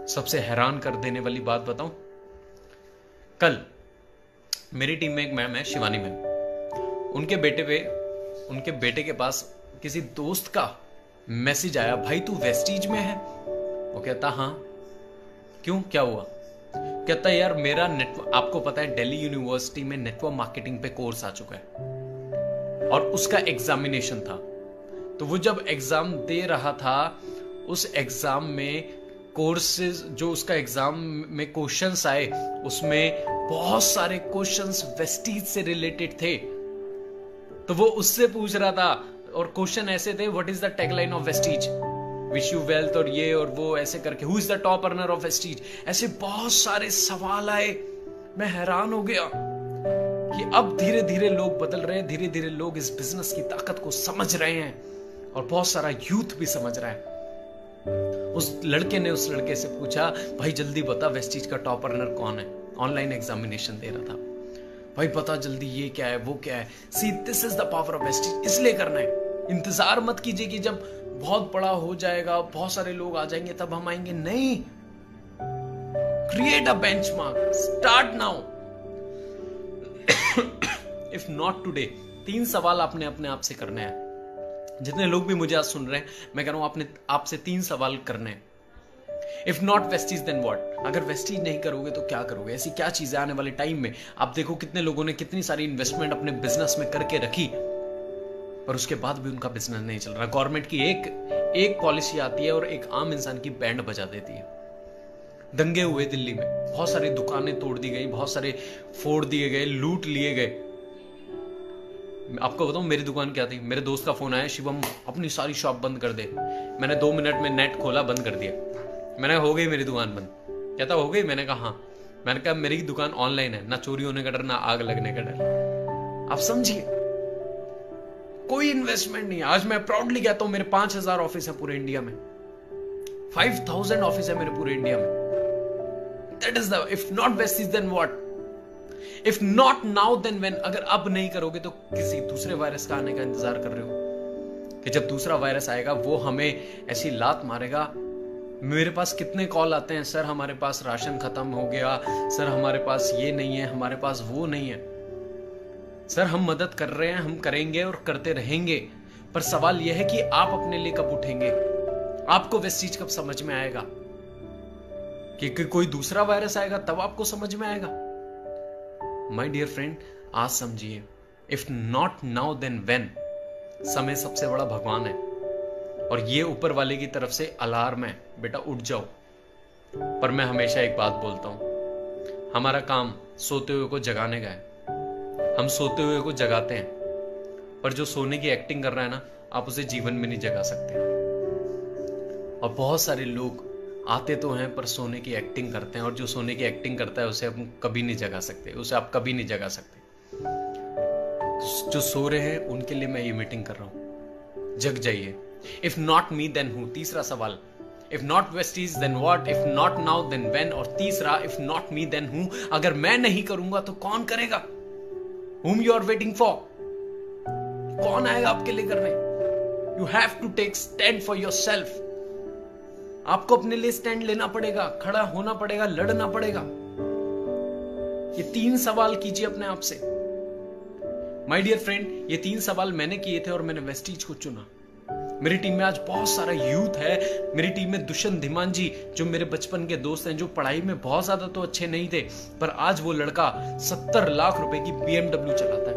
सबसे हैरान कर देने वाली बात बताऊं, कल मेरी टीम में एक मैम है, शिवानी मैम। उनके बेटे के पास किसी दोस्त का मैसेज आया, भाई तू वेस्टीज में है? वो कहता हाँ। क्यों, क्या हुआ? कहता यार मेरा आपको पता है दिल्ली यूनिवर्सिटी में नेटवर्क मार्केटिंग पे कोर्स आ चुका है और उसका एग्जामिनेशन था। तो वो जब एग्जाम दे रहा था, उस एग्जाम में कोर्सेज जो उसका एग्जाम में क्वेश्चंस आए, उसमें बहुत सारे क्वेश्चंस वेस्टीज से रिलेटेड थे। तो वो उससे पूछ रहा था और क्वेश्चन ऐसे थे, what is the tagline of Vestige, wish you wealth और ये और वो ऐसे करके, who is the top earner of Vestige, ऐसे बहुत सारे सवाल आए। मैं हैरान हो गया कि अब धीरे धीरे लोग बदल रहे हैं, धीरे धीरे लोग इस बिजनेस की ताकत को समझ रहे हैं और बहुत सारा यूथ भी समझ रहा है। उस लड़के ने उस लड़के से पूछा, भाई जल्दी बता वेस्टीज का टॉप अर्नर कौन है? ऑनलाइन एग्जामिनेशन दे रहा था। भाई पता जल्दी, ये क्या है वो क्या है। See this is the power of Vestige. इसलिए करना है, इंतजार मत कीजिए कि जब बहुत बड़ा हो जाएगा, बहुत सारे लोग आ जाएंगे तब हम आएंगे। नहीं, create a benchmark, start now if not today. 3 सवाल आपने अपने आप से करने हैं। जितने लोग भी मुझे आज सुन रहे हैं, मैं कह रहा हूं आपने आपसे 3 सवाल करने हैं। इफ नॉट वेस्टीज देन व्हाट? अगर वेस्टीज नहीं करोगे तो क्या करोगे? ऐसी क्या चीजें आने वाले टाइम में? आप देखो कितने लोगों ने कितनी सारी इन्वेस्टमेंट अपने बिजनेस में करके रखी, पर उसके बाद भी उनका बिजनेस नहीं चल रहा। गवर्नमेंट की एक पॉलिसी आती है और एक आम इंसान की बैंड बजा देती है। दंगे हुए दिल्ली में, बहुत सारी दुकानें तोड़ दी गई, बहुत सारे फोड़ दिए गए, लूट लिए गए। आपको बताऊं मेरी दुकान क्या थी? मेरे दोस्त का फोन आया, शिवम अपनी सारी शॉप बंद कर दे। मैंने 2 मिनट में नेट खोला, बंद कर दिया। मैंने हो गई मेरी दुकान बंद। कहता हो गई? मैंने कहा हाँ। मैंने कहा मेरी दुकान ऑनलाइन है, ना चोरी होने का डर, ना आग लगने का डर। आप समझिए, कोई इन्वेस्टमेंट नहीं। आज मैं प्राउडली कहता हूं मेरे 5000 ऑफिस है पूरे इंडिया में, 5000 ऑफिस है मेरे पूरे इंडिया में। That is the if not वेस्टीज then what? If not now then when? अगर अब नहीं करोगे तो किसी दूसरे वायरस का आने का इंतजार कर रहे हो कि जब दूसरा वायरस आएगा वो हमें ऐसी लात मारेगा। मेरे पास कितने कॉल आते हैं, सर हमारे पास राशन खत्म हो गया, सर हमारे पास ये नहीं है, हमारे पास वो नहीं है। सर हम मदद कर रहे हैं, हम करेंगे और करते रहेंगे, पर सवाल यह है कि आप अपने लिए कब उठेंगे? आपको वेस्टीज कब समझ में आएगा कि कोई दूसरा वायरस आएगा? तब आपको समझ में आएगा। माय डियर फ्रेंड, आज समझिए, if not now then when? समय सबसे बड़ा भगवान है और ये ऊपर वाले की तरफ से अलार्म है, बेटा उठ जाओ। पर मैं हमेशा एक बात बोलता हूं, हमारा काम सोते हुए को जगाने का है। हम सोते हुए को जगाते हैं, पर जो सोने की एक्टिंग कर रहा है ना, आप उसे जीवन में नहीं जगा सकते। और बहुत सारे लोग आते तो हैं पर सोने की एक्टिंग करते हैं, और जो सोने की एक्टिंग करता है उसे हम कभी नहीं जगा सकते, उसे आप कभी नहीं जगा सकते। जो सो रहे हैं उनके लिए मैं ये मीटिंग कर रहा हूं, जग जाइए। If not me then who? तीसरा सवाल, इफ नॉट वेस्टीज then what? If not now then when? और तीसरा, if not me then who? अगर मैं नहीं करूंगा तो कौन करेगा? Whom you are waiting for? कौन आएगा आपके लिए करने? You have to take stand for yourself. आपको अपने लिए स्टैंड लेना पड़ेगा, खड़ा होना पड़ेगा, लड़ना पड़ेगा। ये 3 सवाल कीजिए अपने आप से। माय डियर फ्रेंड, ये 3 सवाल मैंने किए थे और मैंने वेस्टीज को चुना। मेरी टीम में आज बहुत सारा यूथ है। मेरी टीम में दुष्यंत धीमान जी, जो मेरे बचपन के दोस्त हैं, जो पढ़ाई में बहुत ज्यादा तो अच्छे नहीं थे, पर आज वो लड़का 70 लाख रुपए की BMW चलाता है।